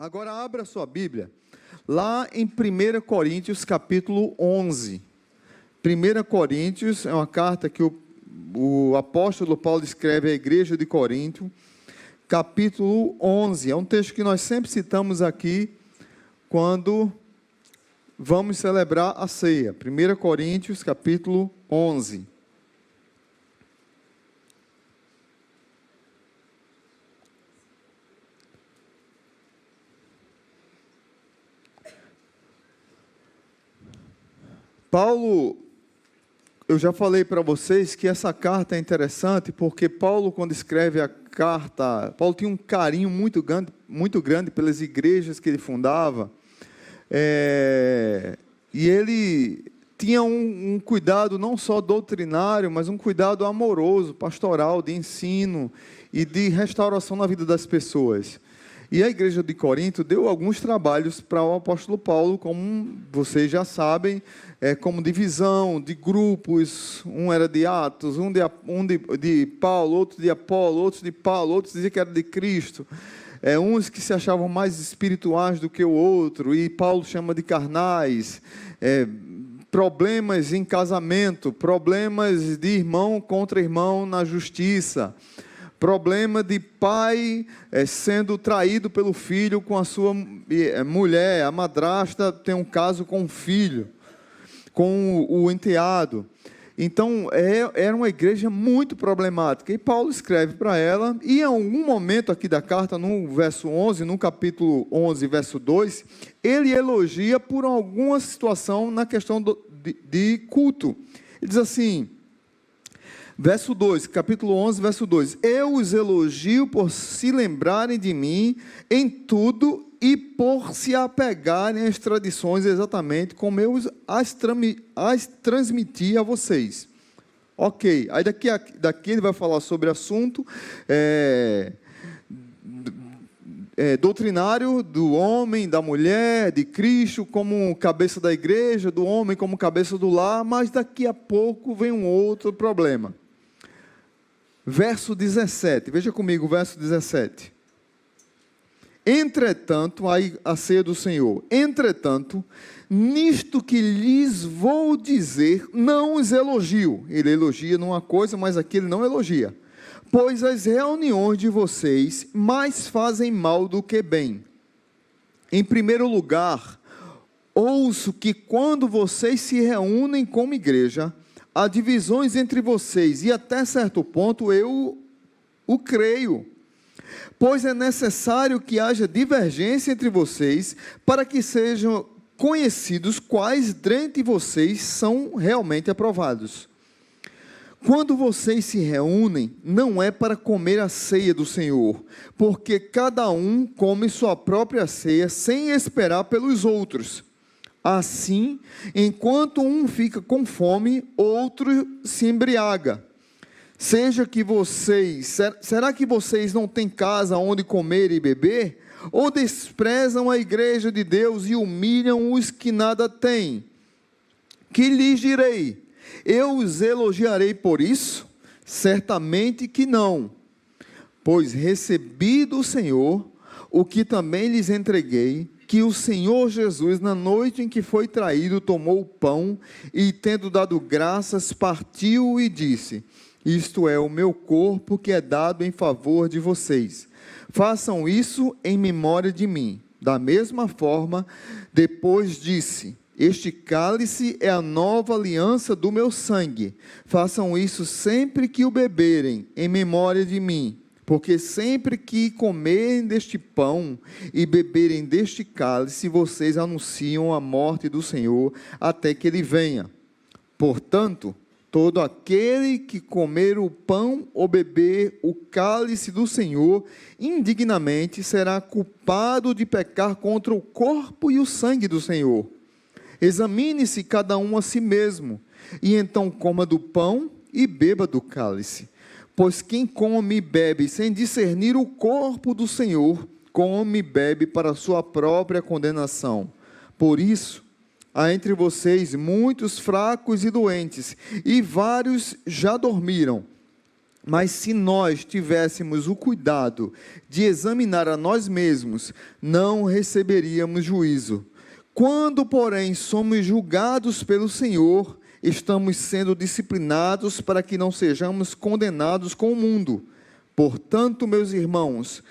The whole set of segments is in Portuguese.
Agora abra sua Bíblia, lá em 1 Coríntios capítulo 11. 1 Coríntios é uma carta que o apóstolo Paulo escreve à igreja de Corinto, capítulo 11. É um texto que nós sempre citamos aqui quando vamos celebrar a ceia. 1 Coríntios capítulo 11. Paulo, eu já falei para vocês que essa carta é interessante porque Paulo, quando escreve a carta, Paulo tinha um carinho muito grande pelas igrejas que ele fundava, e ele tinha um cuidado não só doutrinário, mas um cuidado amoroso, pastoral, de ensino e de restauração na vida das pessoas. E a igreja de Corinto deu alguns trabalhos para o apóstolo Paulo, como vocês já sabem, como divisão de grupos. Um era de Atos, um de Paulo, outro de Apolo, outros de Paulo, outros diziam que era de Cristo. Uns que se achavam mais espirituais do que o outro, e Paulo chama de carnais. Problemas em casamento, problemas de irmão contra irmão na justiça. Problema de pai sendo traído pelo filho com a sua mulher. A madrasta tem um caso com o filho, com o enteado. Então, era uma igreja muito problemática. E Paulo escreve para ela, e em algum momento aqui da carta, no verso 11, no capítulo 11, verso 2, ele elogia por alguma situação na questão de culto. Ele diz assim... Verso 2, capítulo 11, verso 2. Eu os elogio por se lembrarem de mim em tudo e por se apegarem às tradições exatamente como eu as transmiti a vocês. Ok, aí daqui ele vai falar sobre assunto doutrinário do homem, da mulher, de Cristo como cabeça da igreja, do homem como cabeça do lar, mas daqui a pouco vem um outro problema. Verso 17, veja comigo o verso 17. Entretanto, aí a ceia do Senhor, entretanto, nisto que lhes vou dizer, não os elogio. Ele elogia numa coisa, mas aqui ele não elogia. Pois as reuniões de vocês mais fazem mal do que bem. Em primeiro lugar, ouço que quando vocês se reúnem como igreja, há divisões entre vocês, e até certo ponto eu o creio. Pois é necessário que haja divergência entre vocês, para que sejam conhecidos quais dentre vocês são realmente aprovados. Quando vocês se reúnem, não é para comer a ceia do Senhor, porque cada um come sua própria ceia, sem esperar pelos outros. Assim, enquanto um fica com fome, outro se embriaga. Será que vocês não têm casa onde comer e beber? Ou desprezam a igreja de Deus e humilham os que nada têm? Que lhes direi? Eu os elogiarei por isso? Certamente que não. Pois recebi do Senhor o que também lhes entreguei, que o Senhor Jesus, na noite em que foi traído, tomou o pão e, tendo dado graças, partiu e disse: isto é o meu corpo que é dado em favor de vocês. Façam isso em memória de mim. Da mesma forma, depois disse: este cálice é a nova aliança do meu sangue. Façam isso sempre que o beberem, em memória de mim. Porque sempre que comerem deste pão e beberem deste cálice, vocês anunciam a morte do Senhor até que Ele venha. Portanto, todo aquele que comer o pão ou beber o cálice do Senhor indignamente será culpado de pecar contra o corpo e o sangue do Senhor. Examine-se cada um a si mesmo, e então coma do pão e beba do cálice. Pois quem come e bebe sem discernir o corpo do Senhor, come e bebe para a sua própria condenação. Por isso, há entre vocês muitos fracos e doentes, e vários já dormiram. Mas se nós tivéssemos o cuidado de examinar a nós mesmos, não receberíamos juízo. Quando, porém, somos julgados pelo Senhor, estamos sendo disciplinados para que não sejamos condenados com o mundo. Portanto, meus irmãos,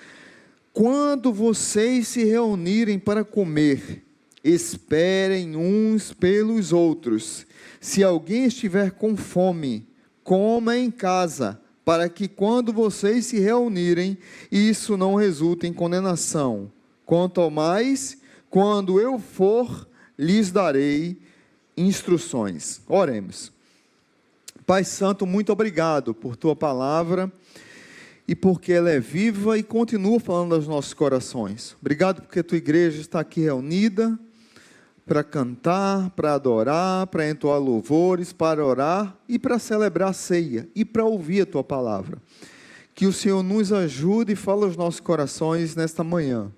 quando vocês se reunirem para comer, esperem uns pelos outros. Se alguém estiver com fome, coma em casa, para que quando vocês se reunirem, isso não resulte em condenação. Quanto ao mais, quando eu for, lhes darei instruções. Oremos. Pai Santo, muito obrigado por tua palavra e porque ela é viva e continua falando aos nossos corações. Obrigado porque a tua igreja está aqui reunida para cantar, para adorar, para entoar louvores, para orar e para celebrar a ceia e para ouvir a tua palavra. Que o Senhor nos ajude e fale aos nossos corações nesta manhã.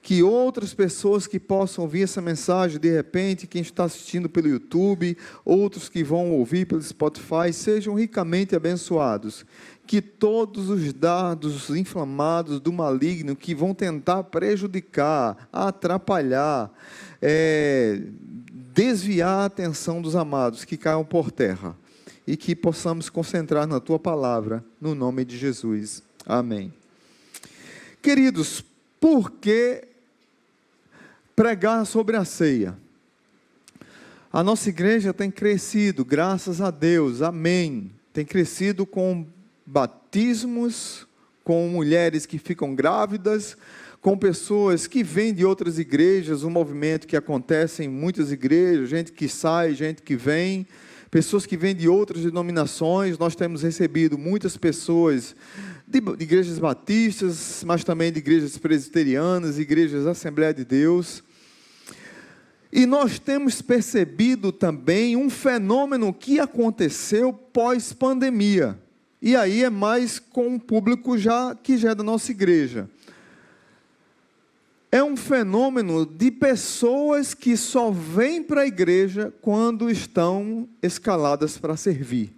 Que outras pessoas que possam ouvir essa mensagem, de repente, quem está assistindo pelo YouTube, outros que vão ouvir pelo Spotify, sejam ricamente abençoados. Que todos os dardos inflamados do maligno que vão tentar prejudicar, atrapalhar, desviar a atenção dos amados, que caiam por terra. E que possamos concentrar na tua palavra, no nome de Jesus. Amém. Queridos, por que pregar sobre a ceia? A nossa igreja tem crescido, graças a Deus, amém. Tem crescido com batismos, com mulheres que ficam grávidas, com pessoas que vêm de outras igrejas, um movimento que acontece em muitas igrejas, gente que sai, gente que vem, pessoas que vêm de outras denominações. Nós temos recebido muitas pessoas de igrejas batistas, mas também de igrejas presbiterianas, igrejas da Assembleia de Deus. E nós temos percebido também um fenômeno que aconteceu pós-pandemia. E aí é mais com um público que já é da nossa igreja. É um fenômeno de pessoas que só vêm para a igreja quando estão escaladas para servir.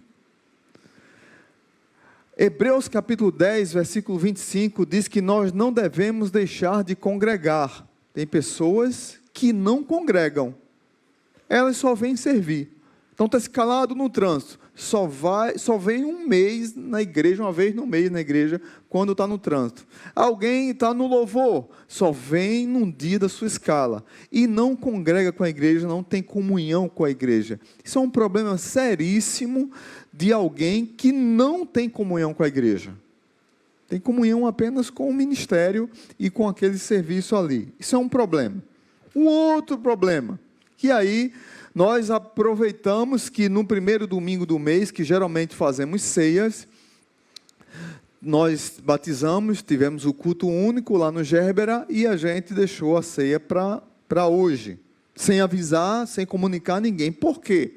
Hebreus capítulo 10, versículo 25, diz que nós não devemos deixar de congregar. Tem pessoas que não congregam, elas só vêm servir. Então está escalado no trânsito, só vem um mês na igreja, uma vez no mês na igreja, quando está no trânsito. Alguém está no louvor, só vem num dia da sua escala, e não congrega com a igreja, não tem comunhão com a igreja. Isso é um problema seríssimo de alguém que não tem comunhão com a igreja. Tem comunhão apenas com o ministério e com aquele serviço ali. Isso é um problema. Um outro problema, que aí nós aproveitamos que no primeiro domingo do mês, que geralmente fazemos ceias, nós batizamos, tivemos o culto único lá no Gérbera, e a gente deixou a ceia para hoje, sem avisar, sem comunicar a ninguém. Por quê?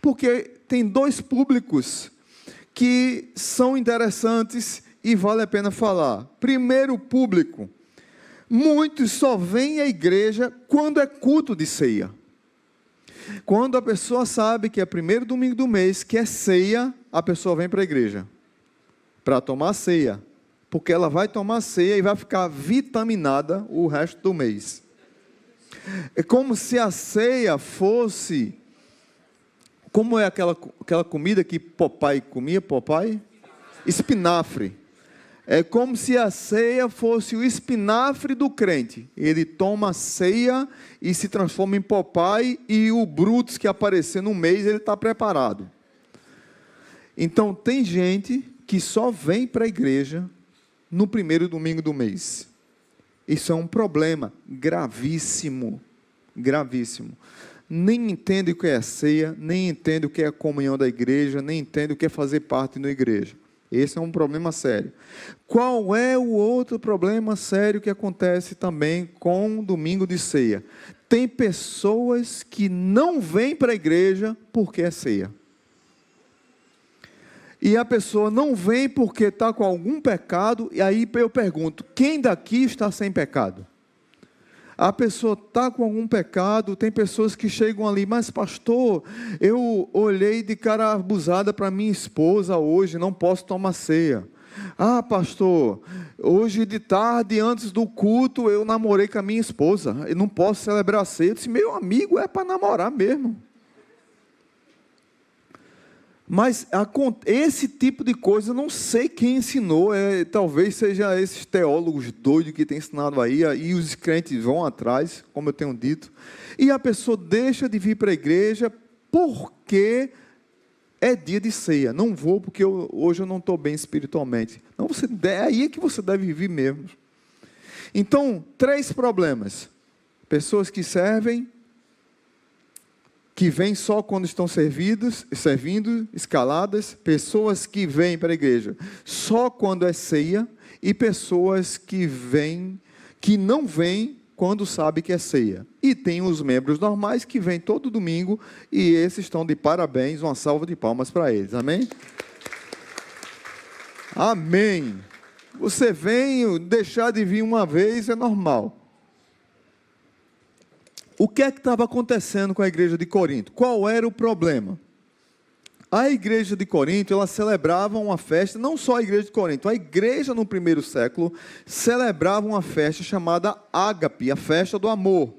Porque tem dois públicos que são interessantes e vale a pena falar. Primeiro público, muitos só vêm à igreja quando é culto de ceia. Quando a pessoa sabe que é primeiro domingo do mês, que é ceia, a pessoa vem para a igreja para tomar ceia, porque ela vai tomar ceia e vai ficar vitaminada o resto do mês. É como se a ceia fosse, como é aquela comida que Popeye comia, Popeye? Espinafre. É como se a ceia fosse o espinafre do crente. Ele toma a ceia e se transforma em Popeye, e o Brutus que aparecer no mês, ele está preparado. Então, tem gente que só vem para a igreja no primeiro domingo do mês. Isso é um problema gravíssimo, gravíssimo. Nem entende o que é a ceia, nem entende o que é a comunhão da igreja, nem entende o que é fazer parte da igreja. Esse é um problema sério. Qual é o outro problema sério que acontece também com o domingo de ceia? Tem pessoas que não vêm para a igreja porque é ceia. E a pessoa não vem porque está com algum pecado, e aí eu pergunto, quem daqui está sem pecado? A pessoa está com algum pecado, tem pessoas que chegam ali, mas pastor, eu olhei de cara abusada para minha esposa hoje, não posso tomar ceia. Ah, pastor, hoje de tarde, antes do culto, eu namorei com a minha esposa, eu não posso celebrar a ceia. Eu disse, meu amigo, é para namorar mesmo. Mas esse tipo de coisa, eu não sei quem ensinou, talvez seja esses teólogos doidos que têm ensinado aí, e os crentes vão atrás, como eu tenho dito, e a pessoa deixa de vir para a igreja, porque é dia de ceia, não vou porque hoje eu não estou bem espiritualmente. Não, aí é que você deve vir mesmo. Então, 3 problemas, pessoas que servem, que vêm só quando estão servindo, escaladas, pessoas que vêm para a igreja só quando é ceia, e pessoas que não vêm quando sabe que é ceia. E tem os membros normais que vêm todo domingo, e esses estão de parabéns, uma salva de palmas para eles, amém? Amém. Você vem, deixar de vir uma vez é normal. O que é que estava acontecendo com a igreja de Corinto? Qual era o problema? A igreja de Corinto, ela celebrava uma festa, não só a igreja de Corinto, a igreja no primeiro século celebrava uma festa chamada Ágape, a festa do amor.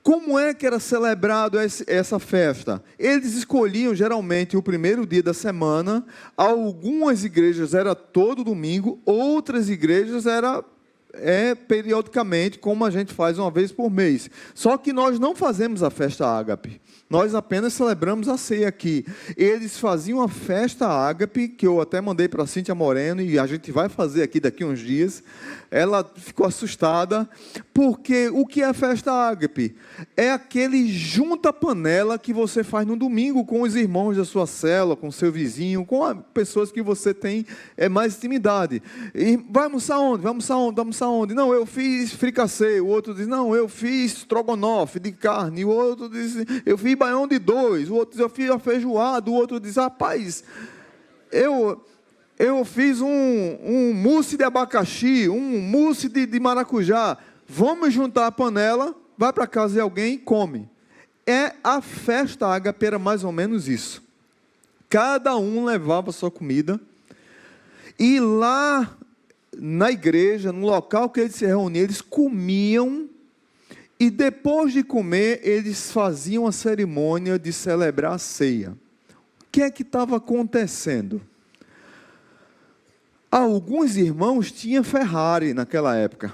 Como é que era celebrado essa festa? Eles escolhiam geralmente o primeiro dia da semana, algumas igrejas era todo domingo, outras igrejas era periodicamente, como a gente faz uma vez por mês. Só que nós não fazemos a festa ágape, nós apenas celebramos a ceia aqui. Eles faziam a festa ágape, que eu até mandei para a Cíntia Moreno, e a gente vai fazer aqui daqui uns dias. Ela ficou assustada, porque o que é a festa ágape? É aquele junta-panela que você faz no domingo com os irmãos da sua célula, com seu vizinho, com as pessoas que você tem mais intimidade. E vai almoçar onde? Vai almoçar onde? Vai almoçar onde? Não, eu fiz fricassê. O outro diz, não, eu fiz estrogonofe de carne. O outro diz, eu fiz baião de 2. O outro diz, eu fiz a feijoada. O outro diz, rapaz, eu fiz um mousse de abacaxi, um mousse de maracujá. Vamos juntar a panela, vai para casa de alguém e come. A festa ágape era mais ou menos isso. Cada um levava a sua comida, e lá na igreja, no local que eles se reuniam, eles comiam, e depois de comer, eles faziam a cerimônia de celebrar a ceia. O que é que estava acontecendo? Alguns irmãos tinham Ferrari naquela época,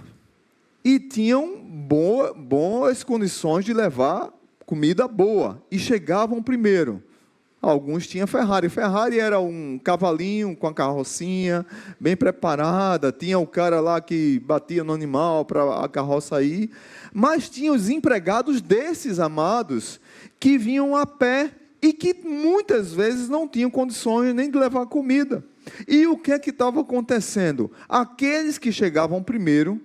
e tinham boas condições de levar comida boa, e chegavam primeiro. Alguns tinham Ferrari. Ferrari era um cavalinho com a carrocinha bem preparada, tinha o cara lá que batia no animal para a carroça ir, mas tinha os empregados desses amados que vinham a pé e que muitas vezes não tinham condições nem de levar comida. E o que é que estava acontecendo? Aqueles que chegavam primeiro,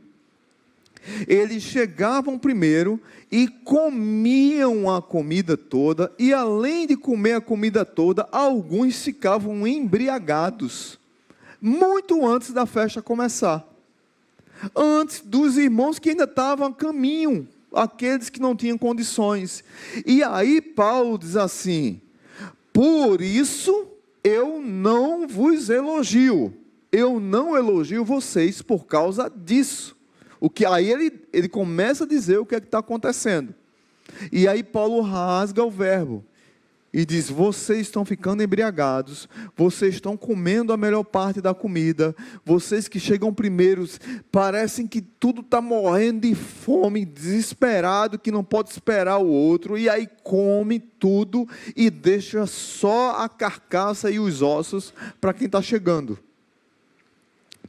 eles chegavam primeiro e comiam a comida toda, e além de comer a comida toda, alguns ficavam embriagados, muito antes da festa começar, antes dos irmãos que ainda estavam a caminho, aqueles que não tinham condições. E aí Paulo diz assim, por isso eu não vos elogio, eu não elogio vocês por causa disso. Aí ele começa a dizer o que é que está acontecendo. E aí Paulo rasga o verbo e diz, vocês estão ficando embriagados, vocês estão comendo a melhor parte da comida, vocês que chegam primeiros, parecem que tudo está morrendo de fome, desesperado, que não pode esperar o outro, e aí come tudo e deixa só a carcaça e os ossos para quem está chegando.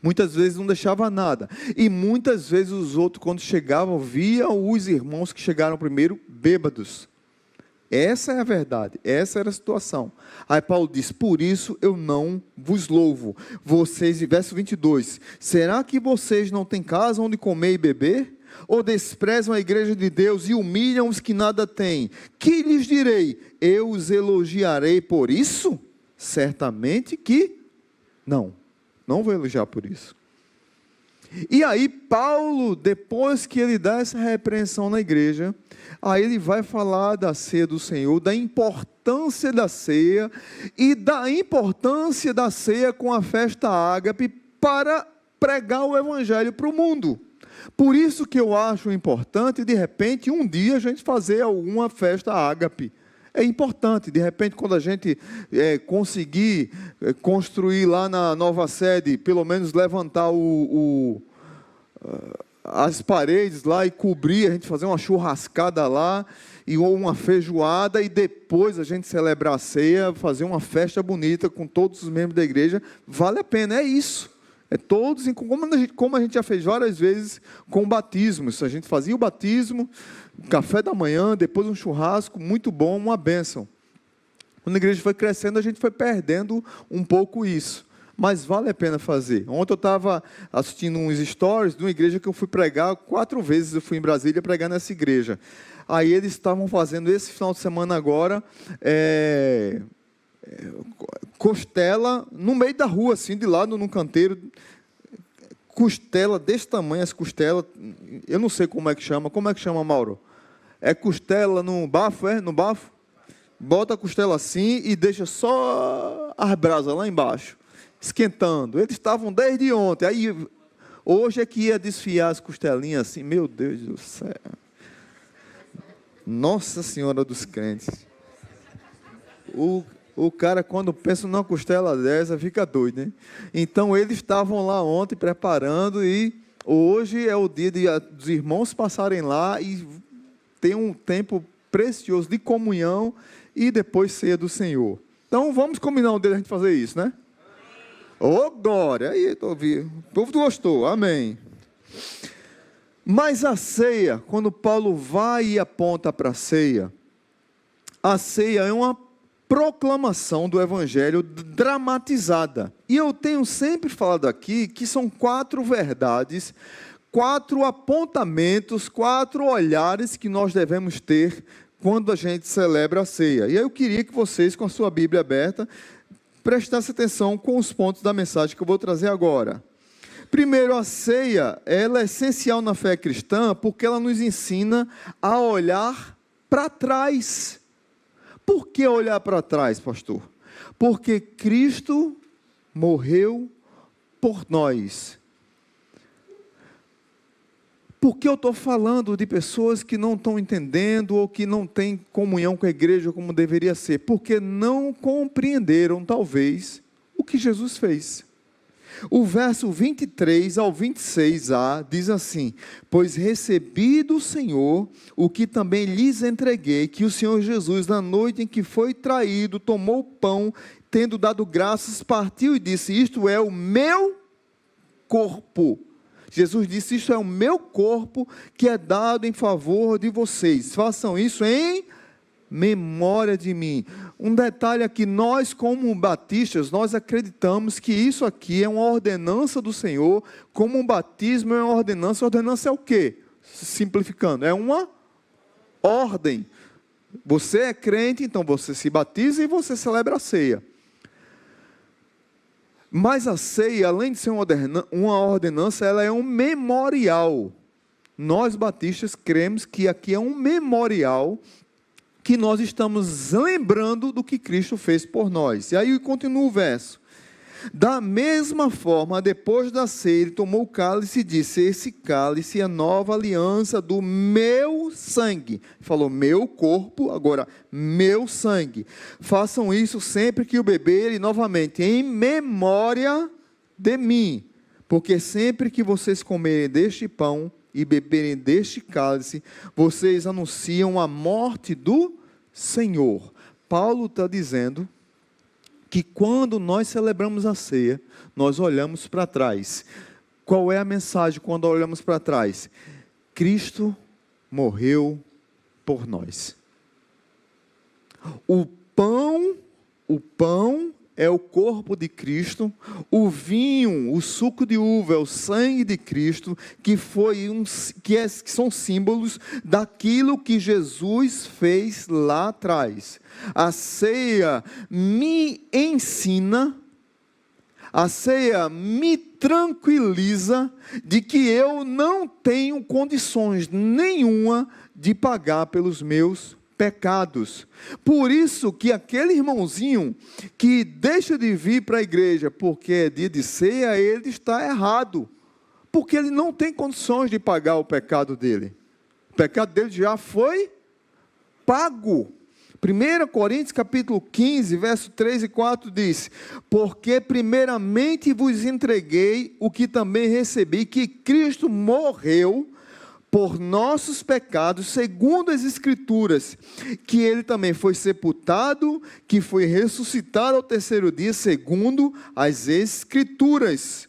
Muitas vezes não deixava nada, e muitas vezes os outros, quando chegavam, viam os irmãos que chegaram primeiro bêbados. Essa é a verdade, essa era a situação. Aí Paulo diz, por isso eu não vos louvo. Vocês, verso 22, será que vocês não têm casa onde comer e beber? Ou desprezam a igreja de Deus e humilham os que nada têm? Que lhes direi? Eu os elogiarei por isso? Certamente que não. Não vou elogiar por isso. E aí Paulo, depois que ele dá essa repreensão na igreja, aí ele vai falar da ceia do Senhor, da importância da ceia e da importância da ceia com a festa ágape para pregar o evangelho para o mundo. Por isso que eu acho importante, de repente, um dia a gente fazer alguma festa ágape. É importante, de repente, quando a gente conseguir construir lá na nova sede, pelo menos levantar as paredes lá e cobrir, a gente fazer uma churrascada lá, ou uma feijoada, e depois a gente celebrar a ceia, fazer uma festa bonita com todos os membros da igreja, vale a pena, é isso. É todos, como a gente já fez várias vezes com batismos. A gente fazia o batismo, café da manhã, depois um churrasco, muito bom, uma bênção. Quando a igreja foi crescendo, a gente foi perdendo um pouco isso. Mas vale a pena fazer. Ontem eu estava assistindo uns stories de uma igreja que eu fui pregar, 4 vezes eu fui em Brasília pregar nessa igreja. Aí eles estavam fazendo esse final de semana agora, costela no meio da rua, assim, de lado no canteiro, costela desse tamanho, as costelas, eu não sei como é que chama, Mauro? É costela no bafo, no bafo? Bota a costela assim e deixa só as brasas lá embaixo, esquentando. Eles estavam desde ontem, aí hoje é que ia desfiar as costelinhas assim, meu Deus do céu. Nossa Senhora dos crentes. O cara, quando pensa numa costela dessa, fica doido, né? Então, eles estavam lá ontem preparando e hoje é o dia dos irmãos passarem lá e ter um tempo precioso de comunhão e depois ceia do Senhor. Então, vamos combinar um dia a gente fazer isso, né? Ô, glória! Aí, o povo gostou, amém. Mas a ceia, quando Paulo vai e aponta para a ceia é uma proclamação do evangelho dramatizada. E eu tenho sempre falado aqui que são 4 verdades, 4 apontamentos, 4 olhares que nós devemos ter quando a gente celebra a ceia. E aí eu queria que vocês, com a sua Bíblia aberta, prestassem atenção com os pontos da mensagem que eu vou trazer agora. Primeiro, a ceia, ela é essencial na fé cristã porque ela nos ensina a olhar para trás. Por que olhar para trás, pastor? Porque Cristo morreu por nós. Por que eu estou falando de pessoas que não estão entendendo ou que não têm comunhão com a igreja como deveria ser? Porque não compreenderam, talvez, o que Jesus fez. O verso 23 ao 26a diz assim: pois recebi do Senhor o que também lhes entreguei, que o Senhor Jesus, na noite em que foi traído, tomou o pão, tendo dado graças, partiu e disse: isto é o meu corpo. Jesus disse: isto é o meu corpo que é dado em favor de vocês. Façam isso em memória de mim. Um detalhe aqui, nós como batistas, nós acreditamos que isso aqui é uma ordenança do Senhor, como um batismo é uma ordenança. Ordenança é o quê? Simplificando, é uma ordem. Você é crente, então você se batiza e você celebra a ceia. Mas a ceia, além de ser uma ordenança, ela é um memorial. Nós batistas cremos que aqui é um memorial que nós estamos lembrando do que Cristo fez por nós. E aí continua o verso. Da mesma forma, depois da ceia, ele tomou o cálice e disse: esse cálice é a nova aliança do meu sangue. Ele falou meu corpo, agora meu sangue. Façam isso sempre que o beberem, novamente, em memória de mim. Porque sempre que vocês comerem deste pão e beberem deste cálice, vocês anunciam a morte do Senhor. Paulo está dizendo que quando nós celebramos a ceia, nós olhamos para trás. Qual é a mensagem quando olhamos para trás? Cristo morreu por nós. O pão é o corpo de Cristo, o vinho, o suco de uva é o sangue de Cristo, que são símbolos daquilo que Jesus fez lá atrás. A ceia me ensina A ceia me tranquiliza de que eu não tenho condições nenhuma de pagar pelos meus pecados. Por isso que aquele irmãozinho que deixa de vir para a igreja porque é dia de ceia, ele está errado. Porque ele não tem condições de pagar o pecado dele. O pecado dele já foi pago. 1 Coríntios capítulo 15, verso 3 e 4 diz: porque primeiramente vos entreguei o que também recebi, que Cristo morreu por nossos pecados, segundo as Escrituras, que ele também foi sepultado, que foi ressuscitado ao terceiro dia, segundo as Escrituras.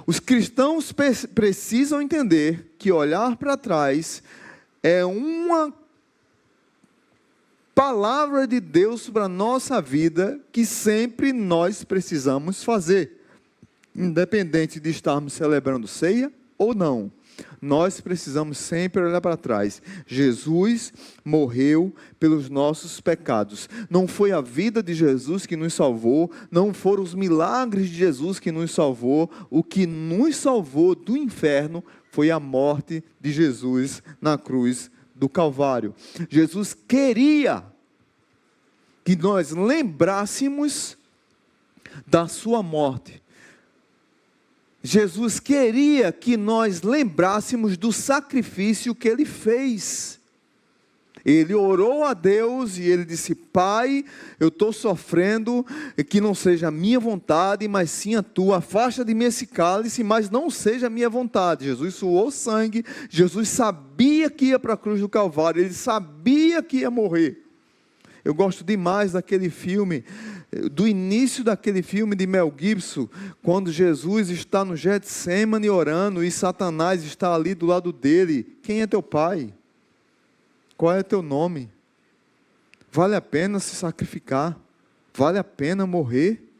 Os cristãos precisam entender que olhar para trás é uma palavra de Deus para a nossa vida, que sempre nós precisamos fazer, independente de estarmos celebrando ceia ou não. Nós precisamos sempre olhar para trás. Jesus morreu pelos nossos pecados. Não foi a vida de Jesus que nos salvou, não foram os milagres de Jesus que nos salvou. O que nos salvou do inferno foi a morte de Jesus na cruz do Calvário. Jesus queria que nós lembrássemos da sua morte. Jesus queria que nós lembrássemos do sacrifício que ele fez. Ele orou a Deus e ele disse: Pai, eu estou sofrendo, que não seja a minha vontade, mas sim a tua. Afasta de mim esse cálice, mas não seja a minha vontade. Jesus suou sangue, Jesus sabia que ia para a cruz do Calvário, ele sabia que ia morrer. Eu gosto demais daquele filme, do início daquele filme de Mel Gibson, quando Jesus está no Getsemane orando e Satanás está ali do lado dele. Quem é teu pai? Qual é teu nome? Vale a pena se sacrificar? Vale a pena morrer?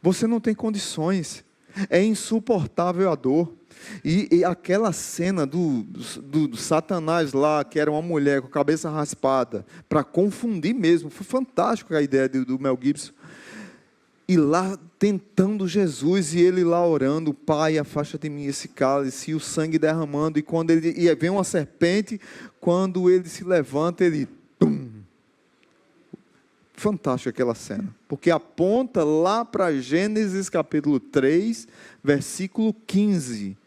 Você não tem condições. É insuportável a dor. E aquela cena do Satanás lá, que era uma mulher com a cabeça raspada, para confundir mesmo, foi fantástico a ideia do Mel Gibson. E lá tentando Jesus, e ele lá orando: Pai, afasta de mim esse cálice, e o sangue derramando, e quando e vem uma serpente, quando ele se levanta, ele... Fantástica aquela cena, porque aponta lá para Gênesis capítulo 3, versículo 15,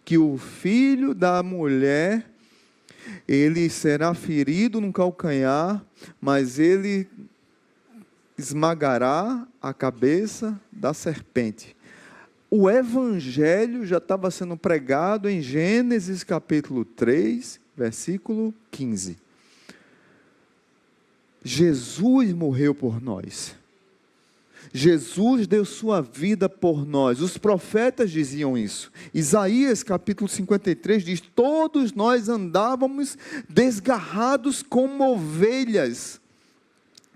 que o filho da mulher, ele será ferido no calcanhar, mas ele esmagará a cabeça da serpente. O evangelho já estava sendo pregado em Gênesis capítulo 3, versículo 15. Jesus morreu por nós. Jesus deu sua vida por nós. Os profetas diziam isso. Isaías capítulo 53 diz: todos nós andávamos desgarrados como ovelhas.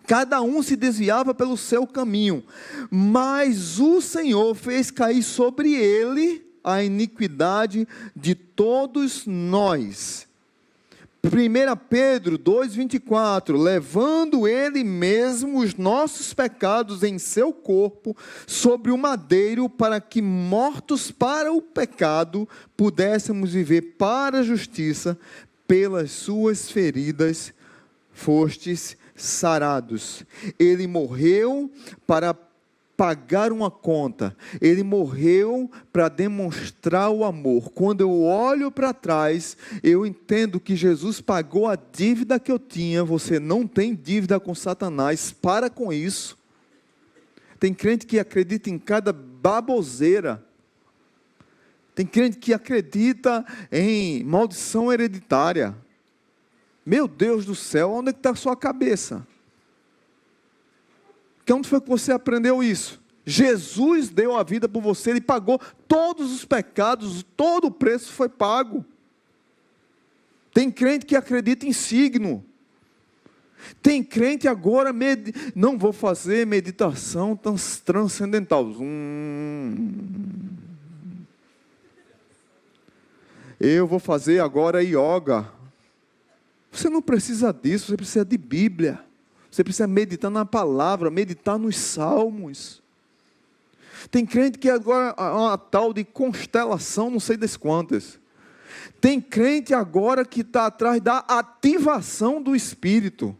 Cada um se desviava pelo seu caminho. Mas o Senhor fez cair sobre ele a iniquidade de todos nós. 1 Pedro 2,24, levando ele mesmo os nossos pecados em seu corpo, sobre o madeiro, para que, mortos para o pecado, pudéssemos viver para a justiça. Pelas suas feridas fostes sarados. Ele morreu para pagar uma conta, ele morreu para demonstrar o amor. Quando eu olho para trás, eu entendo que Jesus pagou a dívida que eu tinha. Você não tem dívida com Satanás, para com isso. Tem crente que acredita em cada baboseira, tem crente que acredita em maldição hereditária. Meu Deus do céu, onde é que está a sua cabeça? Onde foi que você aprendeu isso? Jesus deu a vida por você, ele pagou todos os pecados, todo o preço foi pago. Tem crente que acredita em signo. Tem crente agora, não vou fazer meditação transcendental. Eu vou fazer agora yoga. Você não precisa disso, você precisa de Bíblia. Você precisa meditar na palavra, meditar nos salmos. Tem crente que agora é uma tal de constelação, não sei das quantas. Tem crente agora que está atrás da ativação do Espírito.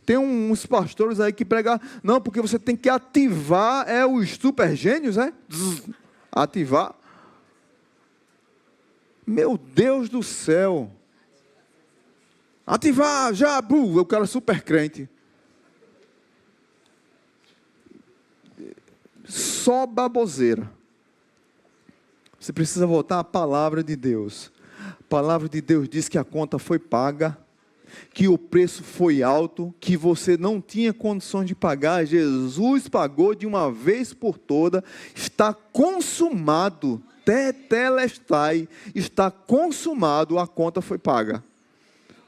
Tem uns pastores aí que pregam, não, porque você tem que ativar, os super gênios, ativar. Meu Deus do céu. Ativar, já, o cara é super crente. Só baboseira. Você precisa voltar à palavra de Deus. A palavra de Deus diz que a conta foi paga, que o preço foi alto, que você não tinha condições de pagar. Jesus pagou de uma vez por toda. Está consumado. Tetelestai. Está consumado, a conta foi paga.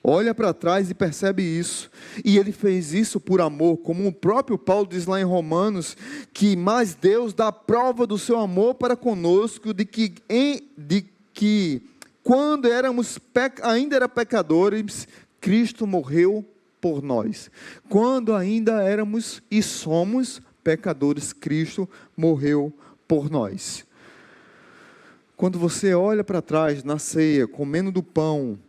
Olha para trás e percebe isso. E ele fez isso por amor, como o próprio Paulo diz lá em Romanos, que mais Deus dá prova do seu amor para conosco, de que quando ainda era pecadores, Cristo morreu por nós. Quando ainda éramos e somos pecadores, Cristo morreu por nós. Quando você olha para trás na ceia, comendo do pão,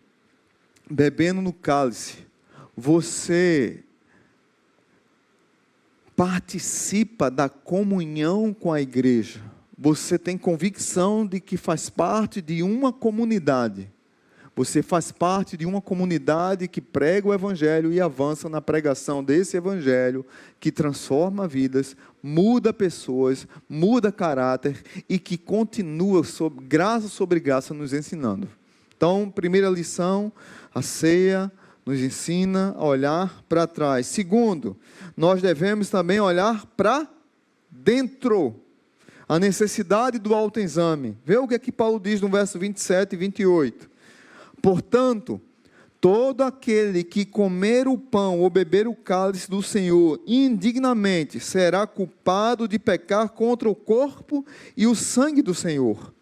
bebendo no cálice, você participa da comunhão com a igreja. Você tem convicção de que faz parte de uma comunidade. Você faz parte de uma comunidade que prega o Evangelho e avança na pregação desse Evangelho, que transforma vidas, muda pessoas, muda caráter e que continua graça sobre graça nos ensinando. Então, primeira lição, a ceia nos ensina a olhar para trás. Segundo, nós devemos também olhar para dentro. A necessidade do autoexame. Vê o que aqui Paulo diz no verso 27 e 28. Portanto, todo aquele que comer o pão ou beber o cálice do Senhor indignamente será culpado de pecar contra o corpo e o sangue do Senhor.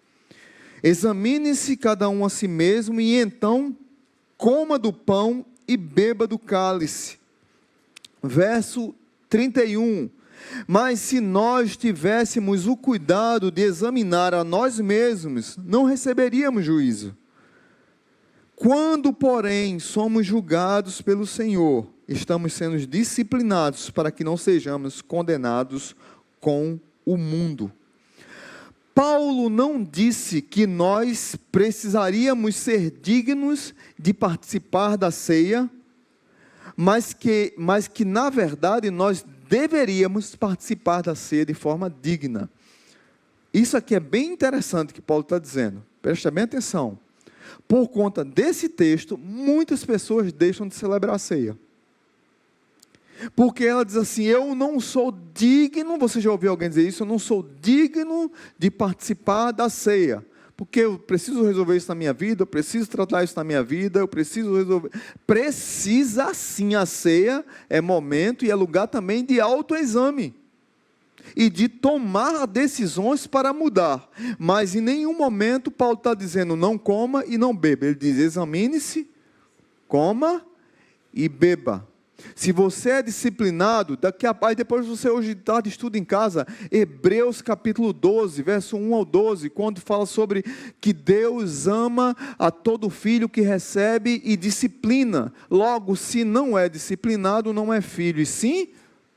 Examine-se cada um a si mesmo e então coma do pão e beba do cálice. Verso 31. Mas se nós tivéssemos o cuidado de examinar a nós mesmos, não receberíamos juízo. Quando, porém, somos julgados pelo Senhor, estamos sendo disciplinados para que não sejamos condenados com o mundo. Paulo não disse que nós precisaríamos ser dignos de participar da ceia, mas que na verdade nós deveríamos participar da ceia de forma digna. Isso aqui é bem interessante que Paulo está dizendo. Presta bem atenção. Por conta desse texto, muitas pessoas deixam de celebrar a ceia. Porque ela diz assim, eu não sou digno, você já ouviu alguém dizer isso? Eu não sou digno de participar da ceia. Porque eu preciso resolver isso na minha vida, eu preciso tratar isso na minha vida, eu preciso resolver. Precisa sim, a ceia é momento e é lugar também de autoexame. E de tomar decisões para mudar. Mas em nenhum momento Paulo está dizendo não coma e não beba. Ele diz examine-se, coma e beba. Se você é disciplinado, depois você hoje tarde estuda em casa, Hebreus capítulo 12, verso 1 ao 12, quando fala sobre que Deus ama a todo filho que recebe e disciplina. Logo, se não é disciplinado, não é filho, e sim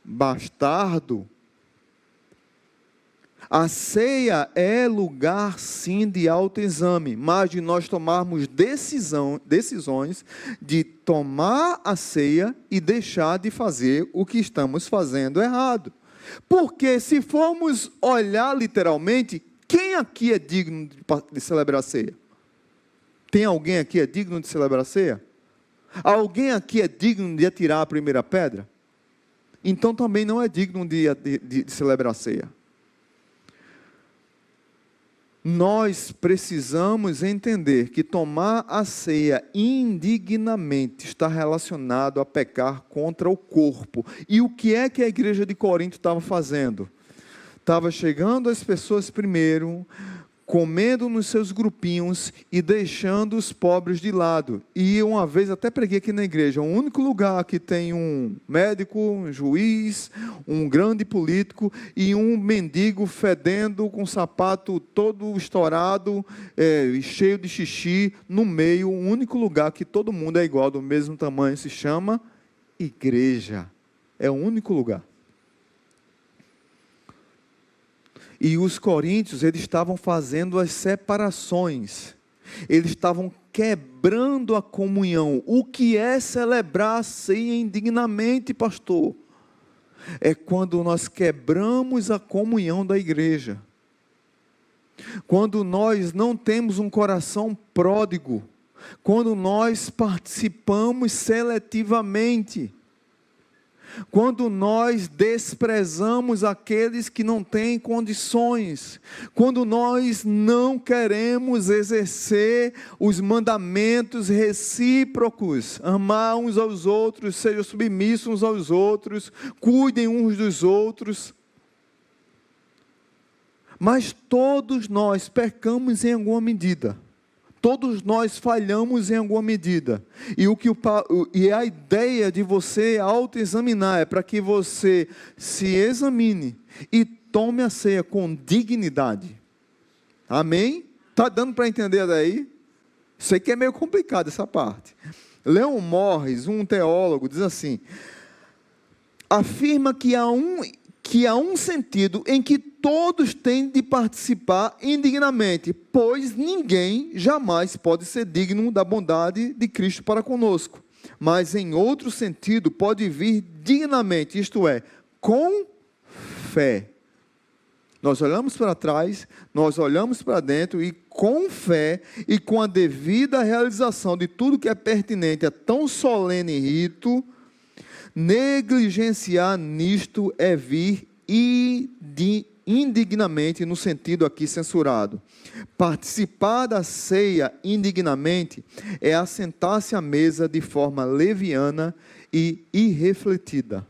bastardo. A ceia é lugar, sim, de autoexame, mas de nós tomarmos decisões de tomar a ceia e deixar de fazer o que estamos fazendo errado. Porque se formos olhar literalmente, quem aqui é digno de celebrar a ceia? Tem alguém aqui que é digno de celebrar a ceia? Alguém aqui é digno de atirar a primeira pedra? Então também não é digno de celebrar a ceia. Nós precisamos entender que tomar a ceia indignamente está relacionado a pecar contra o corpo. E o que é que a igreja de Corinto estava fazendo? Estava chegando as pessoas primeiro, comendo nos seus grupinhos e deixando os pobres de lado. E uma vez até preguei aqui na igreja, o único lugar que tem um médico, um juiz, um grande político e um mendigo fedendo com o sapato todo estourado, cheio de xixi, no meio, o único lugar que todo mundo é igual, do mesmo tamanho, se chama igreja. É o único lugar. E os coríntios, eles estavam fazendo as separações. Eles estavam quebrando a comunhão. O que é celebrar a ceia indignamente, pastor? É quando nós quebramos a comunhão da igreja. Quando nós não temos um coração pródigo. Quando nós participamos seletivamente. Quando nós desprezamos aqueles que não têm condições, quando nós não queremos exercer os mandamentos recíprocos, amar uns aos outros, sejam submissos uns aos outros, cuidem uns dos outros. Mas todos nós pecamos em alguma medida. Todos nós falhamos em alguma medida. E a ideia de você autoexaminar é para que você se examine e tome a ceia com dignidade. Amém? Está dando para entender daí? Sei que é meio complicado essa parte. Leon Morris, um teólogo, diz assim: afirma que há um sentido em que todos têm de participar indignamente, pois ninguém jamais pode ser digno da bondade de Cristo para conosco. Mas em outro sentido pode vir dignamente, isto é, com fé. Nós olhamos para trás, nós olhamos para dentro e com fé e com a devida realização de tudo que é pertinente a tão solene rito, negligenciar nisto é vir indignamente, no sentido aqui censurado. Participar da ceia indignamente é assentar-se à mesa de forma leviana e irrefletida.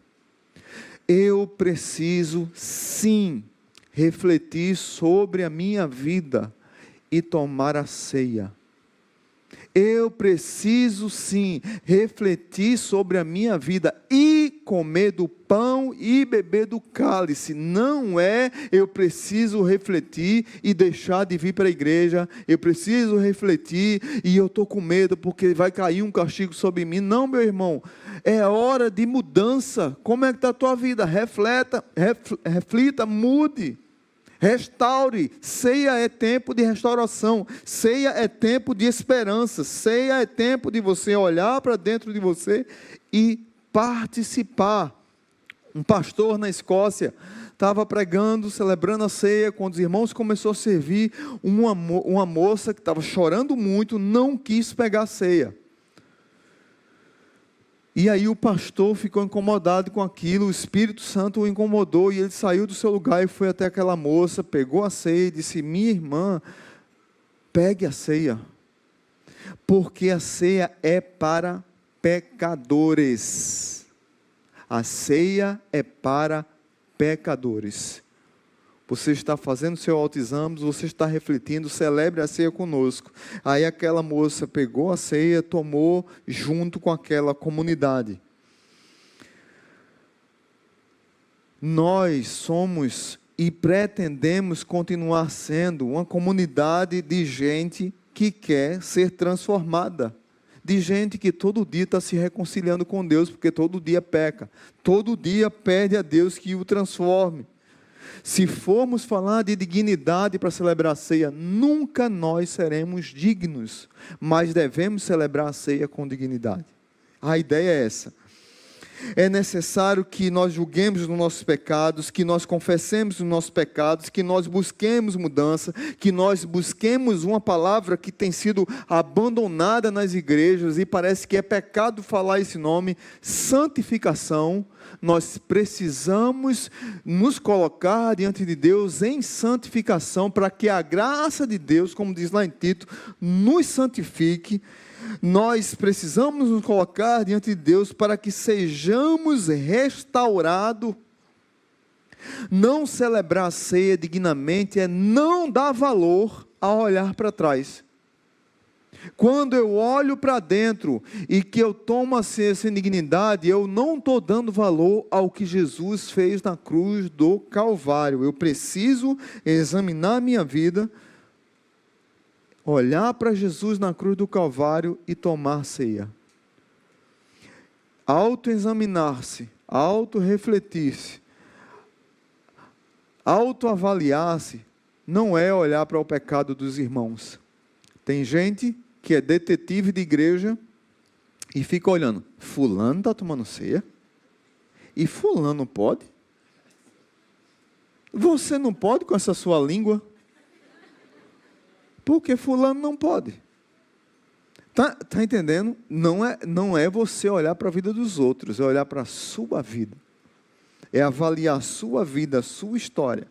Eu preciso, sim, refletir sobre a minha vida e tomar a ceia. Eu preciso sim refletir sobre a minha vida e comer do pão e beber do cálice. Não é eu preciso refletir e deixar de vir para a igreja. Eu preciso refletir e eu estou com medo porque vai cair um castigo sobre mim. Não, meu irmão. É hora de mudança. Como é que está a tua vida? Reflita, mude. Restaure. Ceia é tempo de restauração. Ceia é tempo de esperança. Ceia é tempo de você olhar para dentro de você e participar. Um pastor na Escócia estava pregando, celebrando a ceia, quando os irmãos começaram a servir, uma moça que estava chorando muito, não quis pegar a ceia. E aí o pastor ficou incomodado com aquilo, o Espírito Santo o incomodou, e ele saiu do seu lugar e foi até aquela moça, pegou a ceia e disse: minha irmã, pegue a ceia, porque a ceia é para pecadores. A ceia é para pecadores. Você está fazendo seu autoexame, você está refletindo, celebre a ceia conosco. Aí aquela moça pegou a ceia, tomou junto com aquela comunidade. Nós somos e pretendemos continuar sendo uma comunidade de gente que quer ser transformada. De gente que todo dia está se reconciliando com Deus, porque todo dia peca. Todo dia pede a Deus que o transforme. Se formos falar de dignidade para celebrar a ceia, nunca nós seremos dignos, mas devemos celebrar a ceia com dignidade. A ideia é essa. É necessário que nós julguemos os nossos pecados, que nós confessemos os nossos pecados, que nós busquemos mudança, que nós busquemos uma palavra que tem sido abandonada nas igrejas e parece que é pecado falar esse nome, santificação. Nós precisamos nos colocar diante de Deus em santificação para que a graça de Deus, como diz lá em Tito, nos santifique. Nós precisamos nos colocar diante de Deus para que sejamos restaurados. Não celebrar a ceia dignamente é não dar valor a olhar para trás. Quando eu olho para dentro e que eu tomo assim, essa indignidade, eu não estou dando valor ao que Jesus fez na cruz do Calvário. Eu preciso examinar a minha vida, olhar para Jesus na cruz do Calvário e tomar ceia. Autoexaminar-se, autorrefletir-se, autoavaliar-se, não é olhar para o pecado dos irmãos. Tem gente que é detetive de igreja e fica olhando, fulano está tomando ceia? E fulano pode? Você não pode com essa sua língua? Porque fulano não pode. Tá entendendo? Não é você olhar para a vida dos outros, é olhar para a sua vida. É avaliar a sua vida, a sua história.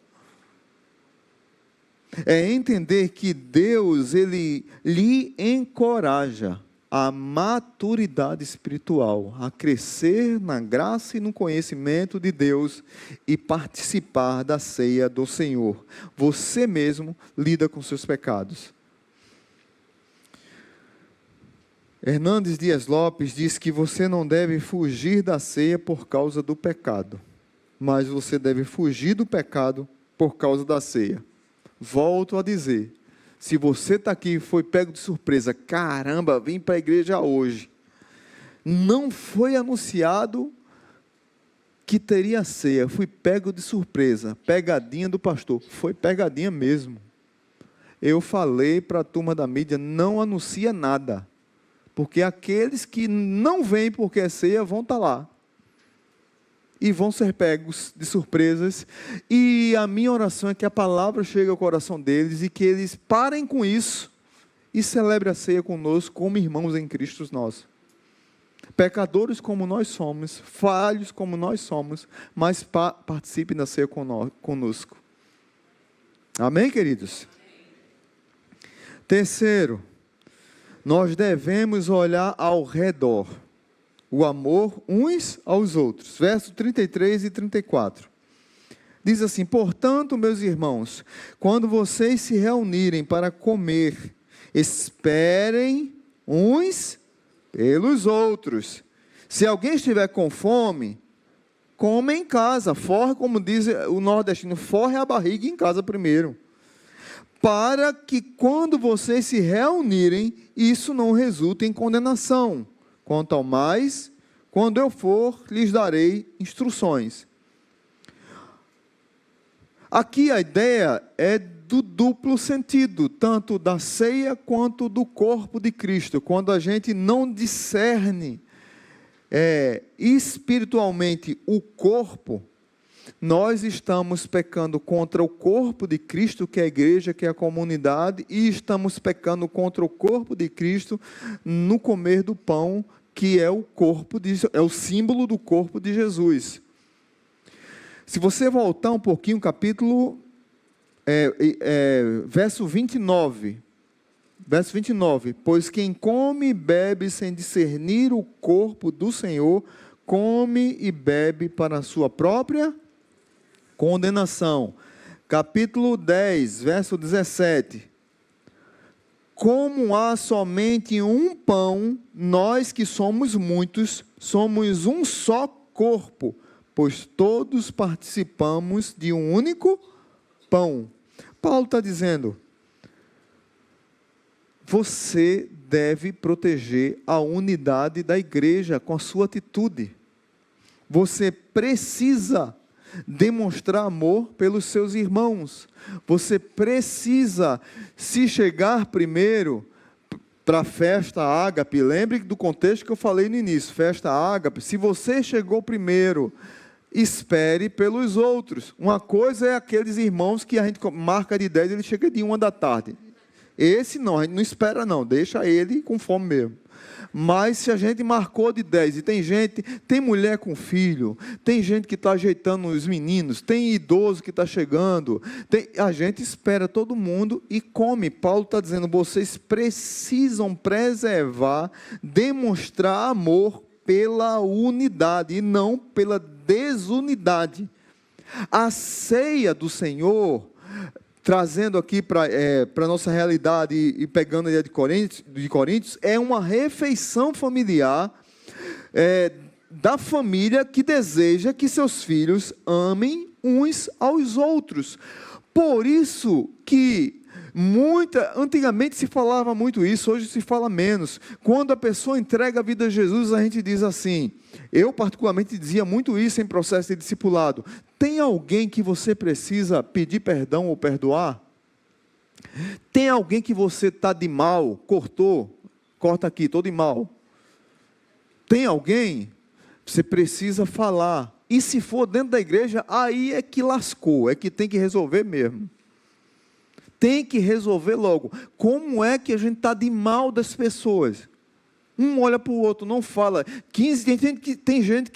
É entender que Deus, Ele lhe encoraja a maturidade espiritual, a crescer na graça e no conhecimento de Deus e participar da ceia do Senhor. Você mesmo lida com seus pecados. Hernandes Dias Lopes diz que você não deve fugir da ceia por causa do pecado, mas você deve fugir do pecado por causa da ceia. Volto a dizer, se você está aqui e foi pego de surpresa, caramba, vim para a igreja hoje, não foi anunciado que teria ceia, fui pego de surpresa, pegadinha do pastor, foi pegadinha mesmo. Eu falei para a turma da mídia, não anuncia nada, porque aqueles que não vêm porque é ceia vão estar lá. E vão ser pegos de surpresas, e a minha oração é que a palavra chegue ao coração deles, e que eles parem com isso, e celebrem a ceia conosco, como irmãos em Cristo nós. Pecadores como nós somos, falhos como nós somos, mas participem da ceia conosco. Amém, queridos? Terceiro, nós devemos olhar ao redor. O amor uns aos outros. Versos 33 e 34. Diz assim: portanto, meus irmãos, quando vocês se reunirem para comer, esperem uns pelos outros. Se alguém estiver com fome, come em casa. Forre, como diz o nordestino, forre a barriga em casa primeiro. Para que quando vocês se reunirem, isso não resulte em condenação. Quanto ao mais, quando eu for, lhes darei instruções. Aqui a ideia é do duplo sentido, tanto da ceia quanto do corpo de Cristo. Quando a gente não discerne espiritualmente o corpo, nós estamos pecando contra o corpo de Cristo, que é a igreja, que é a comunidade, e estamos pecando contra o corpo de Cristo no comer do pão, que é o símbolo do corpo de Jesus. Se você voltar um pouquinho, capítulo, verso 29, pois quem come e bebe sem discernir o corpo do Senhor, come e bebe para a sua própria condenação. Capítulo 10, verso 17. Como há somente um pão, nós que somos muitos, somos um só corpo, pois todos participamos de um único pão. Paulo está dizendo, você deve proteger a unidade da igreja com a sua atitude. Você precisa demonstrar amor pelos seus irmãos. Você precisa, se chegar primeiro para a festa ágape, lembre do contexto que eu falei no início, festa ágape, se você chegou primeiro, espere pelos outros. Uma coisa é aqueles irmãos que a gente marca de 10, ele chega de 1 da tarde. Esse não, a gente não espera não, deixa ele com fome mesmo. Mas se a gente marcou de 10, e tem mulher com filho, tem gente que está ajeitando os meninos, tem idoso que está chegando, a gente espera todo mundo e come. Paulo está dizendo, vocês precisam preservar, demonstrar amor pela unidade e não pela desunidade. A ceia do Senhor trazendo aqui para a nossa realidade e pegando a ideia de Coríntios, é uma refeição familiar da família que deseja que seus filhos amem uns aos outros. Por isso que antigamente se falava muito isso, hoje se fala menos. Quando a pessoa entrega a vida a Jesus, a gente diz assim, eu particularmente dizia muito isso em processo de discipulado: tem alguém que você precisa pedir perdão ou perdoar? Tem alguém que você está de mal, corta aqui, estou de mal. Tem alguém? Você precisa falar. E se for dentro da igreja, aí é que lascou, é que tem que resolver mesmo. Tem que resolver logo. Como é que a gente está de mal das pessoas? Um olha para o outro, não fala. Tem gente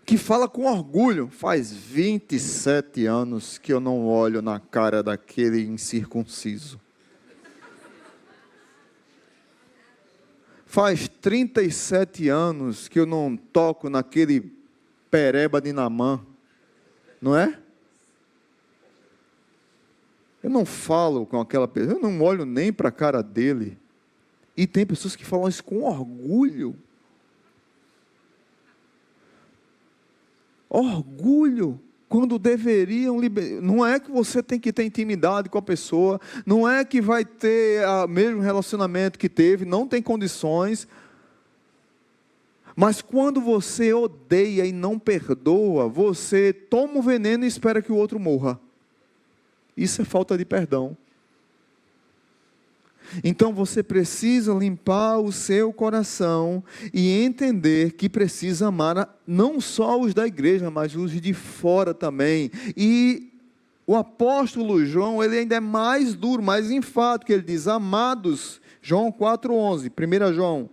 que fala com orgulho. Faz 27 anos que eu não olho na cara daquele incircunciso. Faz 37 anos que eu não toco naquele pereba de Naamã, não é? Eu não falo com aquela pessoa, eu não olho nem para a cara dele. E tem pessoas que falam isso com orgulho. Orgulho, quando deveriam liberar. Não é que você tem que ter intimidade com a pessoa, não é que vai ter o mesmo relacionamento que teve, não tem condições. Mas quando você odeia e não perdoa, você toma o veneno e espera que o outro morra. Isso é falta de perdão. Então você precisa limpar o seu coração e entender que precisa amar não só os da igreja, mas os de fora também. E o apóstolo João, ele ainda é mais duro, mais enfático, ele diz: amados, João 4,11, 1 João,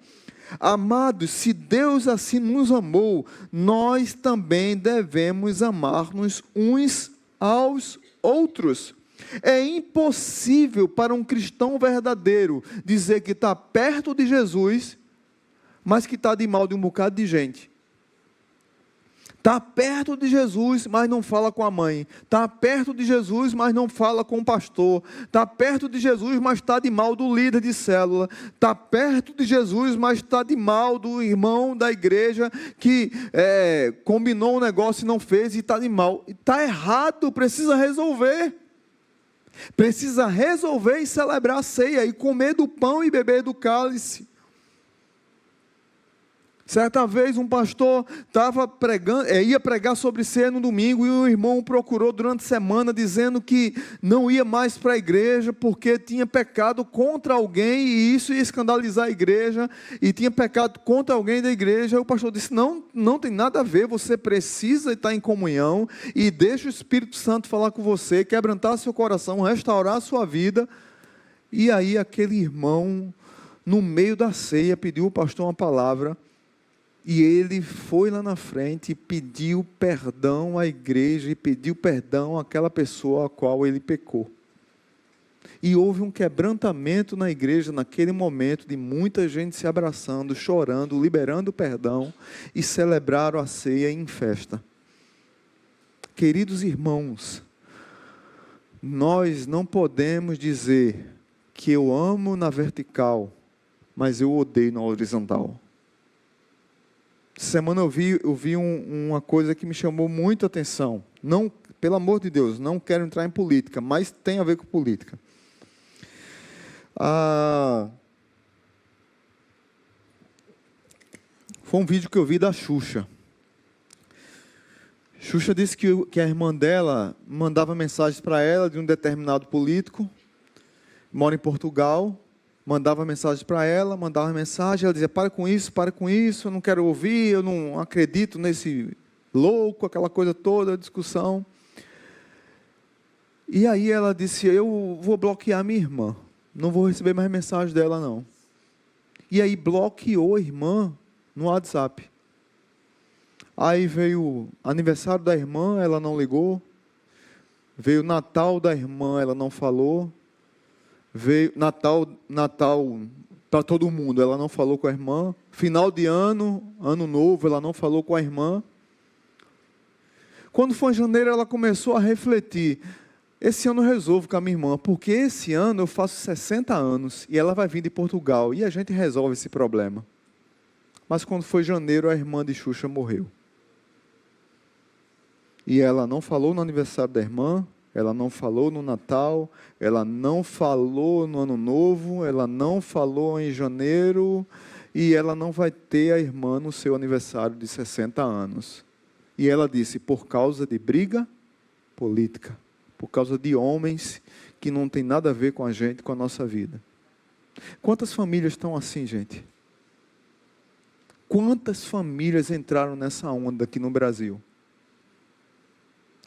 amados, se Deus assim nos amou, nós também devemos amar-nos uns aos outros. É impossível para um cristão verdadeiro dizer que está perto de Jesus, mas que está de mal de um bocado de gente. Está perto de Jesus, mas não fala com a mãe. Está perto de Jesus, mas não fala com o pastor. Está perto de Jesus, mas está de mal do líder de célula. Está perto de Jesus, mas está de mal do irmão da igreja que combinou um negócio e não fez, e está de mal. Está errado, precisa resolver. Precisa resolver e celebrar a ceia, e comer do pão e beber do cálice. Certa vez um pastor estava pregando, ia pregar sobre ceia no domingo, e o irmão o procurou durante a semana, dizendo que não ia mais para a igreja, porque tinha pecado contra alguém, e isso ia escandalizar a igreja, e tinha pecado contra alguém da igreja. Aí o pastor disse: não tem nada a ver, você precisa estar em comunhão, e deixa o Espírito Santo falar com você, quebrantar seu coração, restaurar a sua vida. E aí aquele irmão, no meio da ceia, pediu ao pastor uma palavra, e ele foi lá na frente e pediu perdão à igreja, e pediu perdão àquela pessoa a qual ele pecou. E houve um quebrantamento na igreja naquele momento, de muita gente se abraçando, chorando, liberando perdão, e celebraram a ceia em festa. Queridos irmãos, nós não podemos dizer que eu amo na vertical, mas eu odeio na horizontal. Essa semana eu vi uma coisa que me chamou muita atenção. Não, pelo amor de Deus, não quero entrar em política, mas tem a ver com política. Foi um vídeo que eu vi da Xuxa. Xuxa disse que a irmã dela mandava mensagens para ela de um determinado político, mora em Portugal. Mandava mensagem para ela, ela dizia: para com isso, eu não quero ouvir, eu não acredito nesse louco, aquela coisa toda, discussão. E aí ela disse: eu vou bloquear minha irmã, não vou receber mais mensagem dela não. E aí bloqueou a irmã no WhatsApp. Aí veio aniversário da irmã, ela não ligou. Veio Natal da irmã, ela não falou. Veio Natal para todo mundo, ela não falou com a irmã. Final de ano, ano novo, ela não falou com a irmã. Quando foi em janeiro, ela começou a refletir. Esse ano eu resolvo com a minha irmã, porque esse ano eu faço 60 anos e ela vai vir de Portugal e a gente resolve esse problema. Mas quando foi janeiro, a irmã de Xuxa morreu. E ela não falou no aniversário da irmã, ela não falou no Natal, ela não falou no Ano Novo, ela não falou em janeiro, e ela não vai ter a irmã no seu aniversário de 60 anos. E ela disse, por causa de briga política, por causa de homens que não tem nada a ver com a gente, com a nossa vida. Quantas famílias estão assim, gente? Quantas famílias entraram nessa onda aqui no Brasil?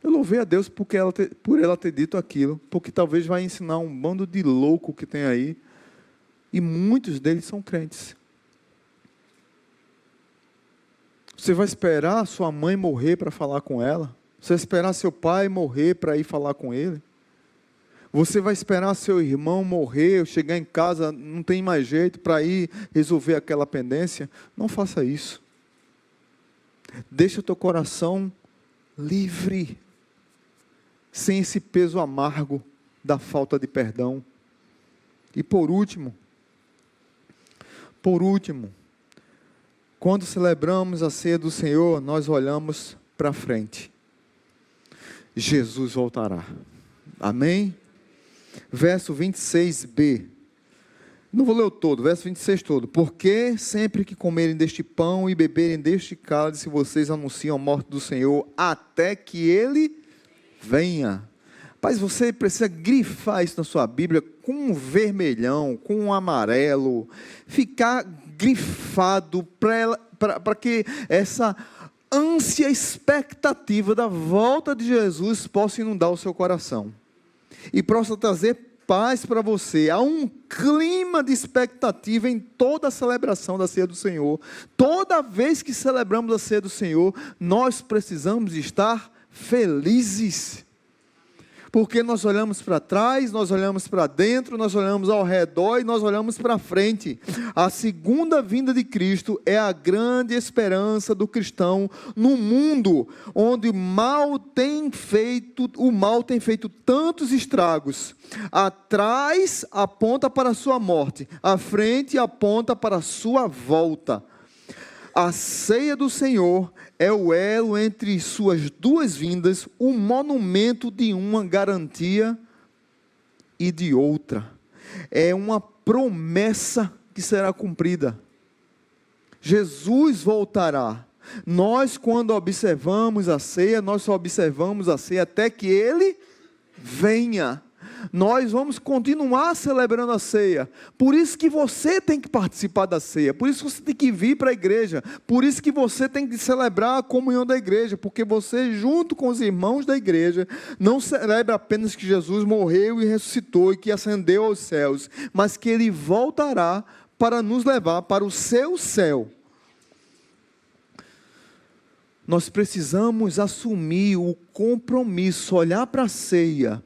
Eu louvei a Deus por ela ter dito aquilo, porque talvez vai ensinar um bando de louco que tem aí, e muitos deles são crentes. Você vai esperar sua mãe morrer para falar com ela? Você vai esperar seu pai morrer para ir falar com ele? Você vai esperar seu irmão morrer, chegar em casa, não tem mais jeito para ir resolver aquela pendência? Não faça isso. Deixa o teu coração livre, sem esse peso amargo da falta de perdão. E por último, quando celebramos a ceia do Senhor, nós olhamos para frente. Jesus voltará. Amém? Verso 26b. Não vou ler o todo, verso 26 todo. Porque sempre que comerem deste pão e beberem deste cálice, vocês anunciam a morte do Senhor até que Ele venha. Mas você precisa grifar isso na sua Bíblia com um vermelhão, com um amarelo, ficar grifado para que essa ânsia, expectativa da volta de Jesus possa inundar o seu coração e possa trazer paz para você. Há um clima de expectativa em toda a celebração da ceia do Senhor. Toda vez que celebramos a ceia do Senhor, nós precisamos estar felizes, porque nós olhamos para trás, nós olhamos para dentro, nós olhamos ao redor e nós olhamos para frente. A segunda vinda de Cristo é a grande esperança do cristão no mundo onde o mal tem feito tantos estragos. Atrás aponta para a sua morte, à frente aponta para a sua volta. A ceia do Senhor é o elo entre suas duas vindas, um monumento de uma garantia e de outra. É uma promessa que será cumprida. Jesus voltará. Nós, quando observamos a ceia, nós só observamos a ceia até que Ele venha. Nós vamos continuar celebrando a ceia. Por isso que você tem que participar da ceia. Por isso que você tem que vir para a igreja. Por isso que você tem que celebrar a comunhão da igreja. Porque você, junto com os irmãos da igreja, não celebra apenas que Jesus morreu e ressuscitou e que ascendeu aos céus, mas que Ele voltará para nos levar para o seu céu. Nós precisamos assumir o compromisso, olhar para a ceia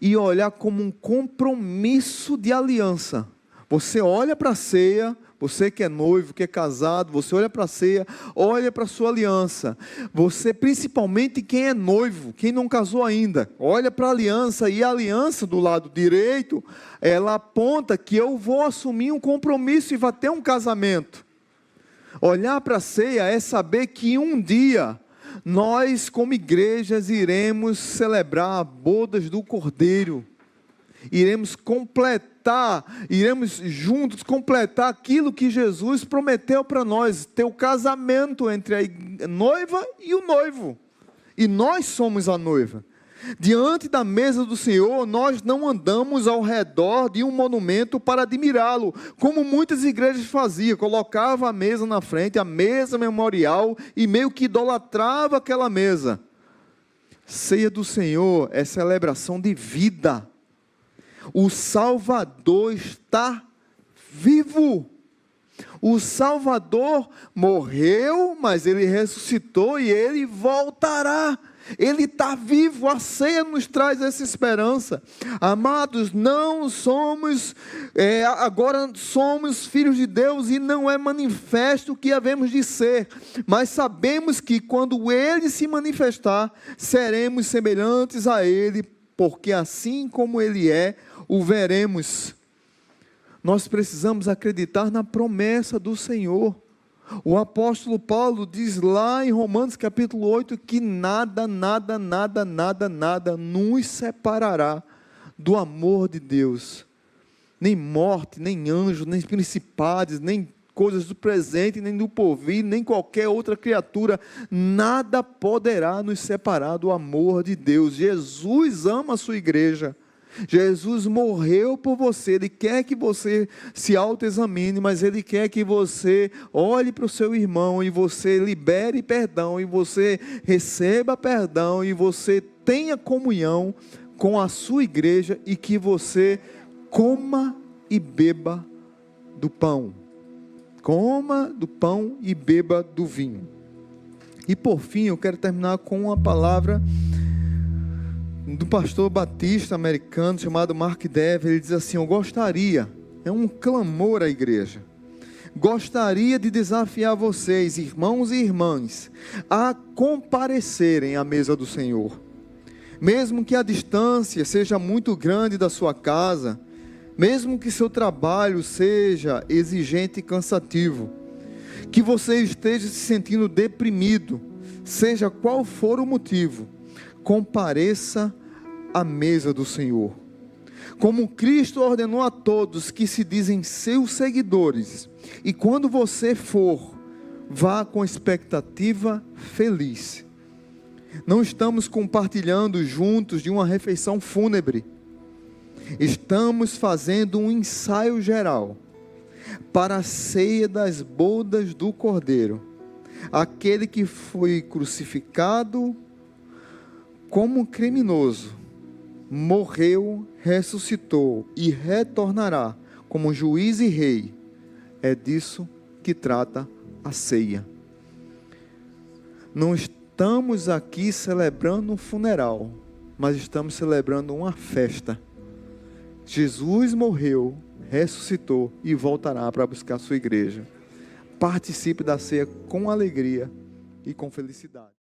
e olhar como um compromisso de aliança. Você olha para a ceia, você que é noivo, que é casado, você olha para a ceia, olha para a sua aliança. Você, principalmente quem é noivo, quem não casou ainda, olha para a aliança, e a aliança do lado direito, ela aponta que eu vou assumir um compromisso e vai ter um casamento. Olhar para a ceia é saber que um dia nós, como igrejas, iremos celebrar bodas do Cordeiro. Iremos juntos completar aquilo que Jesus prometeu para nós, ter o casamento entre a noiva e o noivo. E nós somos a noiva. Diante da mesa do Senhor, nós não andamos ao redor de um monumento para admirá-lo, como muitas igrejas faziam, colocava a mesa na frente, a mesa memorial, e meio que idolatrava aquela mesa. Ceia do Senhor é celebração de vida. O Salvador está vivo. O Salvador morreu, mas Ele ressuscitou e Ele voltará. Ele está vivo, a ceia nos traz essa esperança. Amados, não somos, agora somos filhos de Deus e não é manifesto o que havemos de ser, mas sabemos que quando Ele se manifestar, seremos semelhantes a Ele, porque assim como Ele é, o veremos. Nós precisamos acreditar na promessa do Senhor. O apóstolo Paulo diz lá em Romanos capítulo 8 que nada nos separará do amor de Deus. Nem morte, nem anjo, nem principados, nem coisas do presente, nem do porvir, nem qualquer outra criatura. Nada poderá nos separar do amor de Deus. Jesus ama a sua igreja. Jesus morreu por você. Ele quer que você se autoexamine, mas Ele quer que você olhe para o seu irmão e você libere perdão, e você receba perdão, e você tenha comunhão com a sua igreja, e que você coma e beba do pão. Coma do pão e beba do vinho. E por fim, eu quero terminar com uma palavra do pastor batista americano chamado Mark Dever. Ele diz assim: eu gostaria, é um clamor à igreja, gostaria de desafiar vocês, irmãos e irmãs, a comparecerem à mesa do Senhor, mesmo que a distância seja muito grande da sua casa, mesmo que seu trabalho seja exigente e cansativo, que você esteja se sentindo deprimido, seja qual for o motivo, compareça à mesa do Senhor. Como Cristo ordenou a todos que se dizem seus seguidores, e quando você for, vá com expectativa feliz. Não estamos compartilhando juntos de uma refeição fúnebre. Estamos fazendo um ensaio geral para a ceia das bodas do Cordeiro, aquele que foi crucificado como criminoso, morreu, ressuscitou e retornará como juiz e rei. É disso que trata a ceia. Não estamos aqui celebrando um funeral, mas estamos celebrando uma festa. Jesus morreu, ressuscitou e voltará para buscar a sua igreja. Participe da ceia com alegria e com felicidade.